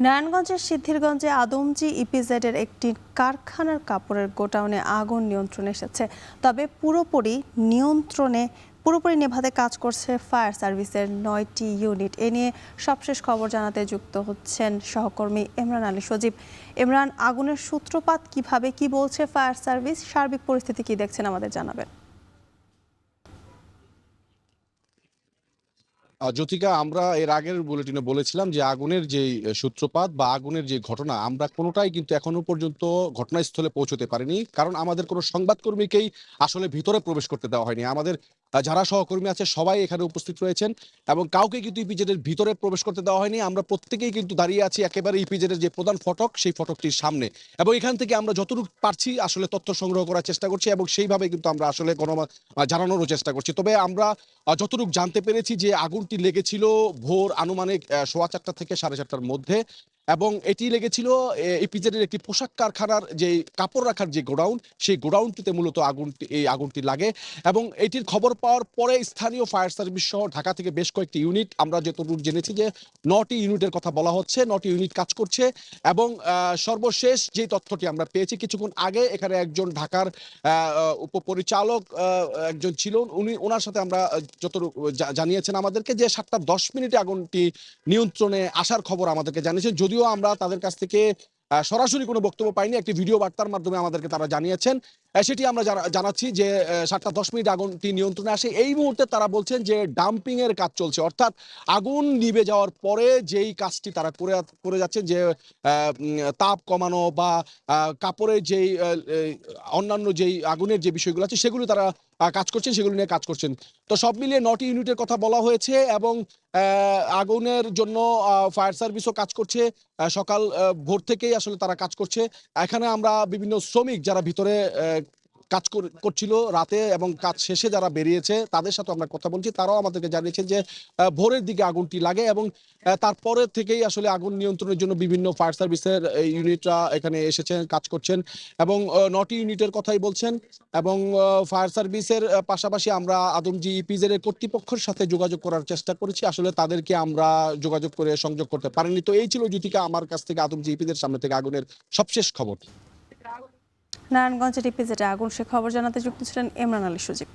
নারায়ণগঞ্জের সিদ্ধিরগঞ্জে আদমজী ইপিজেডের একটি কারখানার কাপড়ের গোডাউনে আগুন নিয়ন্ত্রণে এসেছে। তবে পুরোপুরি নেভাতে কাজ করছে ফায়ার সার্ভিসের 9টি ইউনিট। এ নিয়ে সবশেষ খবর জানাতে যুক্ত হচ্ছেন সহকর্মী ইমরান আলী সজীব। ইমরান, আগুনের সূত্রপাত কিভাবে, কি বলছে ফায়ার সার্ভিস, সার্বিক পরিস্থিতি কি দেখছেন আমাদের জানাবেন। জ্যোতিকা, আমরা এর আগের বুলেটিনে বলেছিলাম যে আগুনের যে সূত্রপাত বা আগুনের যে ঘটনা, আমরা কোনোটাই কিন্তু এখনো পর্যন্ত ঘটনাস্থলে পৌঁছতে পারিনি, কারণ আমাদের কোনো সংবাদকর্মীকেই আসলে ভিতরে প্রবেশ করতে দেওয়া হয়নি। আমাদের যারা সহকর্মী আছে সবাই এখানে উপস্থিত রয়েছেন এবং কাউকে কিন্তু ইপিজেডের ভিতরে প্রবেশ করতে দেওয়া হয়নি। আমরা প্রত্যেকেই কিন্তু দাঁড়িয়ে আছি একেবারে ইপিজেডের যে প্রধান ফটক, সেই ফটকটির সামনে, এবং এখান থেকে আমরা যতটুকু পারছি আসলে তথ্য সংগ্রহ করার চেষ্টা করছি এবং সেইভাবে কিন্তু আমরা আসলে জানানোরও চেষ্টা করছি। তবে আমরা যতটুকু জানতে পেরেছি যে আগুনটি লেগেছিল ভোর আনুমানিক 4:15 থেকে 4:30টার মধ্যে, এবং এটি লেগেছিল ইপিজেডের একটি পোশাক কারখানার যে কাপড় রাখার যে গোডাউন, সেই গোডাউনটিতে মূলত আগুনটি লাগে। এবং এটির খবর পাওয়ার পরে স্থানীয় ফায়ার সার্ভিস সহ ঢাকা থেকে বেশ কয়েকটি ইউনিট, আমরা যতদূর জেনেছি যে 9টি ইউনিটের কথা বলা হচ্ছে, 9টি ইউনিট কাজ করছে। এবং সর্বশেষ যে তথ্যটি আমরা পেয়েছি কিছুক্ষণ আগে, এখানে একজন ঢাকার উপপরিচালক একজন ছিল, ওনার সাথে আমরা যতটুকু জানিয়েছেন আমাদেরকে যে 7:10 আগুনটি নিয়ন্ত্রণে আসার খবর আমাদেরকে জানিয়েছেন। যদিও আমরা তাদের কাছ থেকে সরাসরি কোনো বক্তব্য পাইনি, একটি ভিডিও বার্তার মাধ্যমে আমাদেরকে তারা জানিয়েছেন। সেটি আমরা জানাচ্ছি যে 7:10 আগুনটি নিয়ন্ত্রণে আসে। এই মুহূর্তে তারা বলছেন যে ডাম্পিং এর কাজ চলছে, অর্থাৎ আগুন নিভে যাওয়ার পরে যেই কাজটি তারা করে যাচ্ছেন, যে তাপ কমানো বা কাপড়ের যেই অন্যান্য যেই আগুনের যে বিষয়গুলো আছে সেগুলো তারা কাজ করছেন, সেগুলো নিয়ে কাজ করছেন। তো সব মিলিয়ে 9টি ইউনিটের কথা বলা হয়েছে এবং আগুনের জন্য ফায়ার সার্ভিসও কাজ করছে। সকাল ভোর থেকেই আসলে তারা কাজ করছে। এখানে আমরা বিভিন্ন শ্রমিক যারা ভিতরে কাজ করছিল রাতে এবং কাজ শেষে যারা বেরিয়েছে তাদের সাথে আমরা কথা বলছি, তারাও আমাদেরকে জানিয়েছেন যে ভোরের দিকে আগুনটি লাগে এবং তারপরে থেকেই আসলে আগুন নিয়ন্ত্রণের জন্য বিভিন্ন ফায়ার সার্ভিসের ইউনিটরা এখানে এসেছেন, কাজ করছেন এবং 9টি ইউনিটের কথাই বলছেন। এবং ফায়ার সার্ভিসের পাশাপাশি আমরা আদমজী ইপিজেড এর কর্তৃপক্ষের সাথে যোগাযোগ করার চেষ্টা করেছি, আসলে তাদেরকে আমরা যোগাযোগ করে সংযোগ করতে পারিনি। তো এই ছিল জ্যোতিকা আমার কাছ থেকে আদমজী ইপিজেড সামনে থেকে আগুনের সবশেষ খবর। নারায়ণগঞ্জের ইপিজেডে আগুন, সে খবর জানাতে যুক্ত ছিলেন ইমরান আলী সজীব।